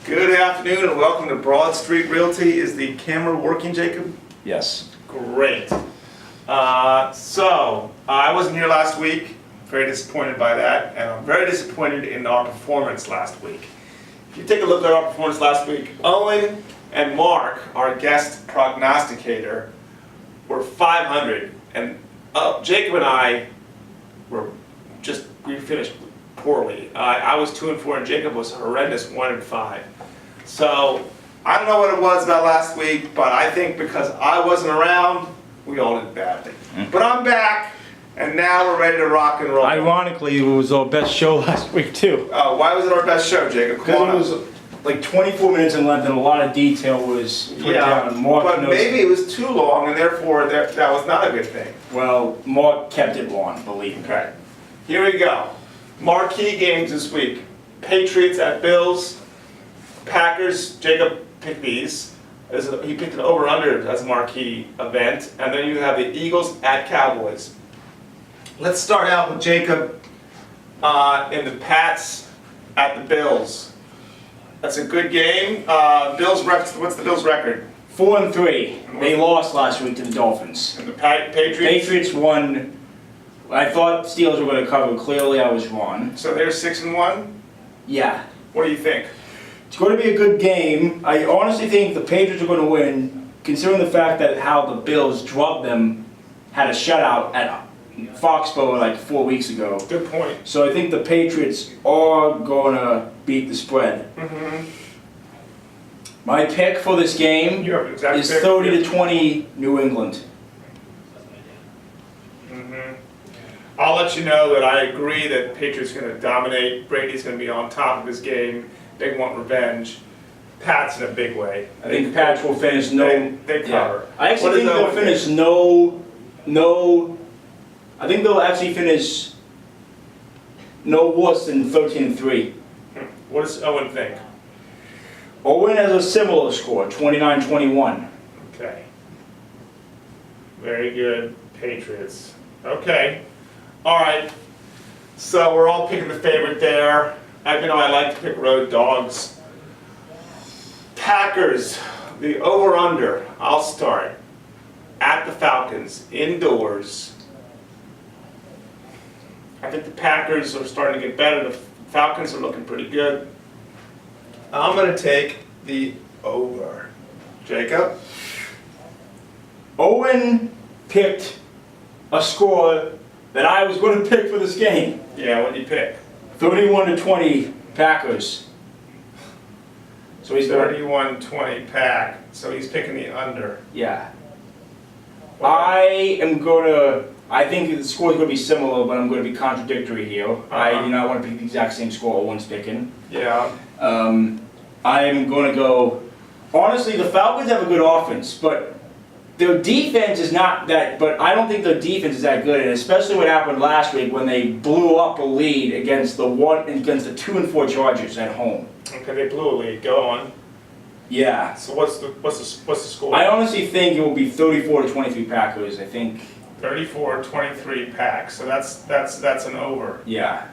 Good afternoon and welcome to Broad Street Realty. Is the camera working, Jacob? Yes. Great. I wasn't here last week. Very disappointed by that, and I'm very disappointed in our performance last week. If you take a look at our performance last week, Owen and Mark, our guest prognosticator, were 500, and Jacob and I we finished poorly. I was 2-4, and Jacob was horrendous, 1-5. So I don't know what it was about last week, but I think because I wasn't around, we all did badly. But I'm back, and now we're ready to rock and roll. Ironically, it was our best show last week too. Why was it our best show, Jacob? Because it was like 24 minutes in length, and a lot of detail was put down. Mark but maybe it was too long, and therefore that was not a good thing. Well, Mark kept it long, believe me. Okay, here we go. Marquee games this week. Patriots at Bills. Packers, Jacob picked these. He picked an over-under as a marquee event. And then you have the Eagles at Cowboys. Let's start out with Jacob in the Pats at the Bills. That's a good game. What's the Bills' record? 4-3. They lost last week to the Dolphins. And the Patriots? Patriots won. I thought Steelers were going to cover. Clearly, I was wrong. So they're 6-1? Yeah. What do you think? It's going to be a good game. I honestly think the Patriots are going to win, considering the fact that how the Bills drubbed them, had a shutout at Foxborough like 4 weeks ago. Good point. So I think the Patriots are going to beat the spread. My pick for this game is 30-20 New England. I'll let you know that I agree that Patriots are going to dominate. Brady's going to be on top of his game. They want revenge. Pats in a big way. I think Pats will finish They cover. Yeah. I actually think they'll finish I think they'll actually finish no worse than 13-3. What does Owen think? Owen has a similar score, 29-21. Okay. Very good. Patriots. Okay. All right. So we're all picking the favorite there. Even though I like to pick road dogs. Packers, the over-under. I'll start. At the Falcons, indoors. I think the Packers are starting to get better. The Falcons are looking pretty good. I'm going to take the over. Jacob? Owen picked a score that I was going to pick for this game. Yeah, what did you pick? 31-20 Packers. So he's 31-20 Pack. So he's picking the under. Yeah. Okay. I think the score is going to be similar, but I'm going to be contradictory here. I do not want to pick the exact same score Owen's picking. Yeah. I'm going to go. Honestly, the Falcons have a good offense, but their defense is not that. But I don't think their defense is that good, and especially what happened last week when they blew up a lead against the 2-4 Chargers at home. Okay, they blew a lead. Go on. Yeah. So what's the score? I honestly think it will be 34-23 Packers. I think. 34-23 Pack. So that's an over. Yeah.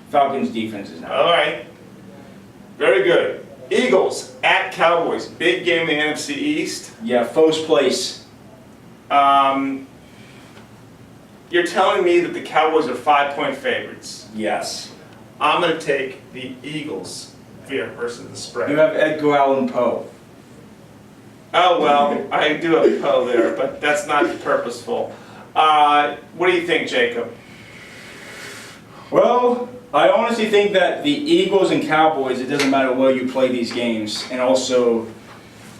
Falcons defense is not. All right. Very good. Eagles at Cowboys. Big game in the NFC East. Yeah, first place. You're telling me that the Cowboys are 5-point favorites. Yes. I'm going to take the Eagles versus the spread. You have Edgar Allan Poe. Oh, well, I do have Poe there, but that's not purposeful. What do you think, Jacob? Well, I honestly think that the Eagles and Cowboys, it doesn't matter where you play these games. And also,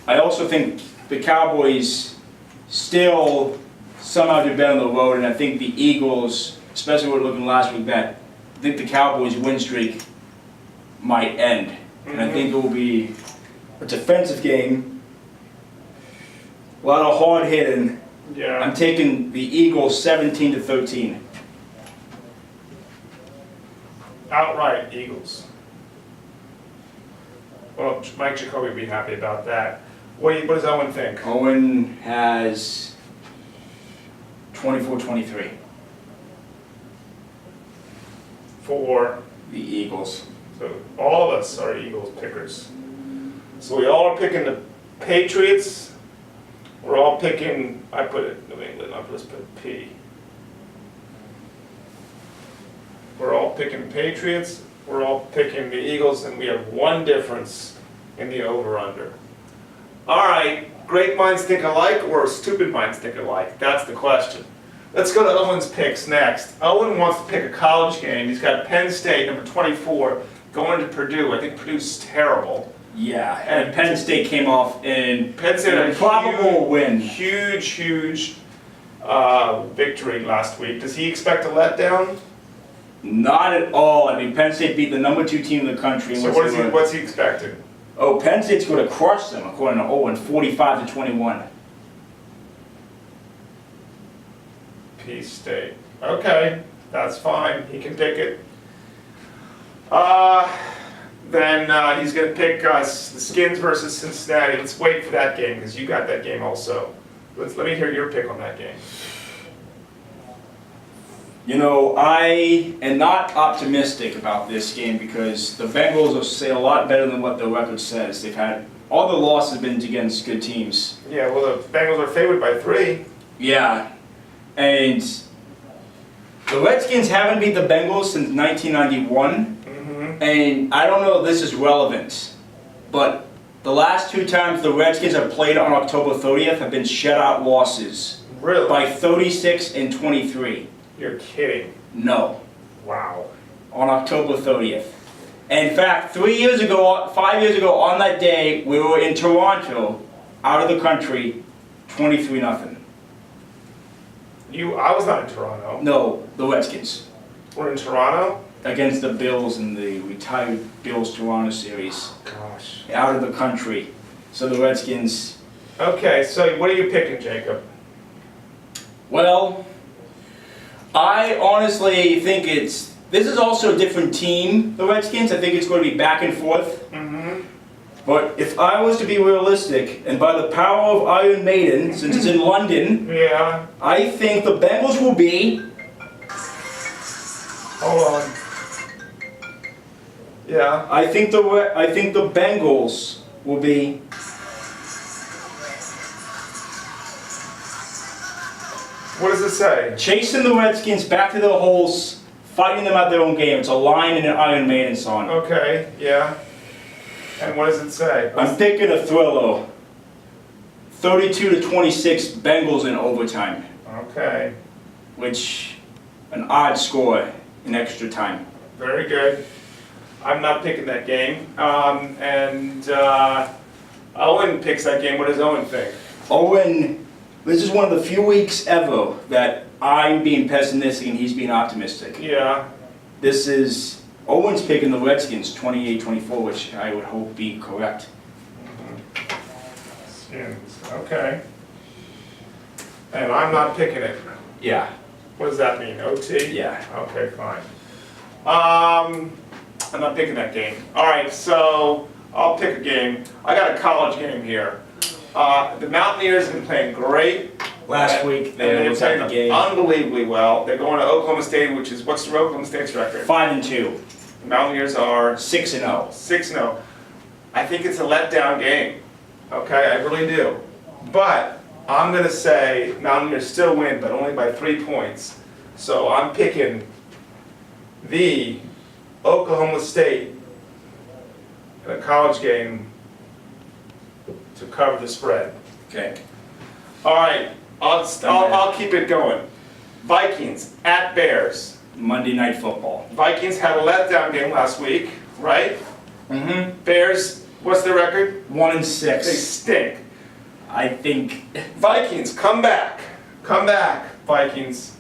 I also think the Cowboys still somehow do better on the road. And I think the Eagles, especially what we're looking last week, I think the Cowboys' win streak might end. And I think it will be a defensive game. A lot of hard hitting. Yeah. I'm taking the Eagles 17-13. Outright Eagles. Well, Mike Jacoby would be happy about that. What does Owen think? Owen has 24-23. For the Eagles. So So all of us are Eagles pickers. So we all are picking the Patriots. We're all picking, I put it New England, I'll just put P. We're all picking Patriots, we're all picking the Eagles, and we have one difference in the over-under. All right, great minds think alike or stupid minds think alike? That's the question. Let's go to Owen's picks next. Owen wants to pick a college game. He's got Penn State, number 24, going to Purdue. I think Purdue's terrible. Yeah, and Penn State came off in Penn State had a probable win. Huge victory last week. Does he expect a letdown? Not at all. I mean, Penn State beat the number 2 team in the country. So what's he expecting? Oh, Penn State's going to crush them, according to Owen, 45-21. P State. Okay, that's fine. He can pick it. Then he's going to pick the Skins versus Cincinnati. Let's wait for that game because you got that game also. Let me hear your pick on that game. You know, I am not optimistic about this game because the Bengals will say a lot better than what the record says. They've had all the losses been against good teams. Yeah, well, the Bengals are favored by 3. Yeah, and the Redskins haven't beat the Bengals since 1991. And I don't know if this is relevant, but the last 2 times the Redskins have played on October 30th have been shutout losses. Really? By 36 and 23. You're kidding. No. Wow. On October 30th. In fact, 5 years ago on that day, we were in Toronto, out of the country, 23-0. I was not in Toronto. No, the Redskins. We're in Toronto? Against the Bills in the retired Bills-Toronto series. Gosh. Out of the country. So the Redskins... Okay, so what are you picking, Jacob? Well, I honestly think this is also a different team, the Redskins. I think it's going to be back and forth. But if I was to be realistic, and by the power of Iron Maiden, since it's in London, yeah, I think the Bengals will be... Hold on. Yeah. I think the Bengals will be... What does it say? Chasing the Redskins back to their holes, fighting them at their own game. It's a line in an Iron Maiden song. Okay, yeah. And what does it say? I'm picking a thriller. 32-26 Bengals in overtime. Okay. Which, an odd score in extra time. Very good. I'm not picking that game. Owen picks that game. What does Owen think? Owen, this is one of the few weeks ever that I'm being pessimistic and he's being optimistic. Yeah. This is, Owen's picking the Redskins 28-24, which I would hope be correct. Skins. Okay. And I'm not picking it. Yeah. What does that mean? OT? Yeah. Okay, fine. I'm not picking that game. All right, so I'll pick a game. I got a college game here. The Mountaineers have been playing great. Last week they were playing playing the game. unbelievably well. They're going to Oklahoma State, which is, what's the Oklahoma State's record? 5-2. The Mountaineers are 6-0. 6-0. I think it's a letdown game. Okay, I really do. But I'm going to say Mountaineers still win, but only by 3 points. So I'm picking the Oklahoma State in a college game to cover the spread. Okay. All right, I'll keep it going. Vikings at Bears. Monday Night Football. Vikings had a letdown game last week, right? Mm-hmm. Bears, what's their record? 1-6. They stink. I think Vikings, come back. Come back, Vikings.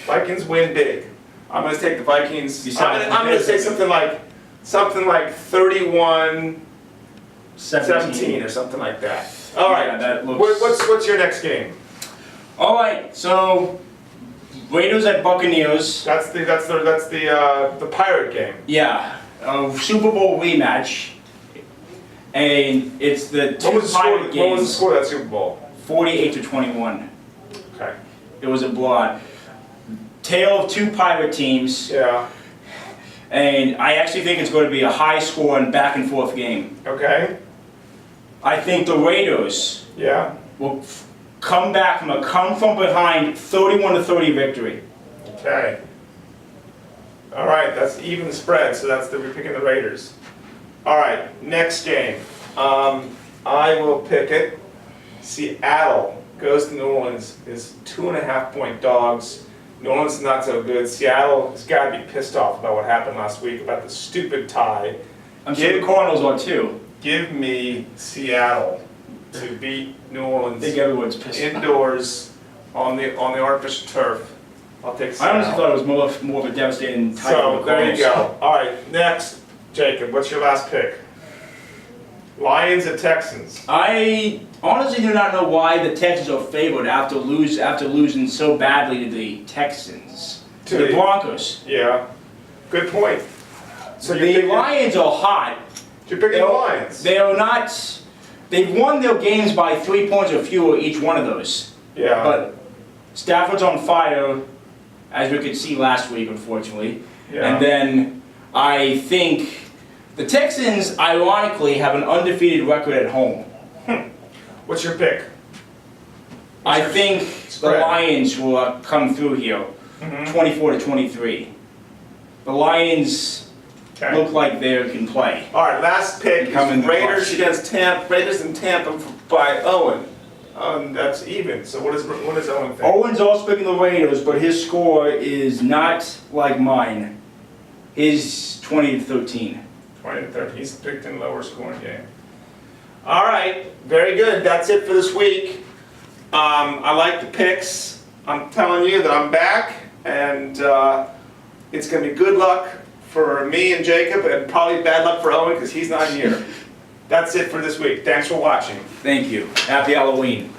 Vikings win big. I'm going to take the Vikings. I'm going to say something like 31-17 or something like that. All right. Yeah, that looks... What's your next game? All right. So Raiders at Buccaneers. That's the Pirate game. Yeah, a Super Bowl rematch, and it's the two Pirate games. What was the score of that Super Bowl? 48-21. Okay. It was a blowout. Tale of two Pirate teams. Yeah. And I actually think it's going to be a high score and back and forth game. Okay. I think the Raiders Yeah. will come back from a come from behind 31-30 victory. Okay. All right, that's even spread, so we're picking the Raiders. All right, next game. I will pick it. Seattle goes to New Orleans, is 2.5-point dogs. New Orleans is not so good. Seattle has got to be pissed off about what happened last week, about the stupid tie. I'm sure the Cardinals are too. Give me Seattle to beat New I Orleans think everyone's pissed off. indoors on the artificial turf. I'll take I Seattle. honestly thought it was more of a devastating tie for So the there you Cardinals. go. All right, next, Jacob, what's your last pick? Lions at Texans. I honestly do not know why the Texans are favored after losing so badly to the Texans. To the Broncos. Yeah, good point. So you're The picking, Lions are hot. you're picking the Lions. They are not. They've won their games by 3 points or fewer each one of those. Yeah. But Stafford's on fire, as we could see last week, unfortunately. Yeah. And then I think the Texans, ironically, have an undefeated record at home. What's your pick? I think spread? the Lions will come through here, 24-23. The Lions Okay. look like they can play. All right, last pick Come in is the Raiders clutch. against Tampa. Raiders and Tampa by Owen. That's even. So what does Owen think? Owen's also picking the Raiders, but his score is not like mine. His 20-13. 20-30. He's picked in lower scoring game. All right, very good. That's it for this week. I like the picks. I'm telling you that I'm back, and it's going to be good luck for me and Jacob, and probably bad luck for Owen because he's not here. That's it for this week. Thanks for watching. Thank you. Happy Halloween.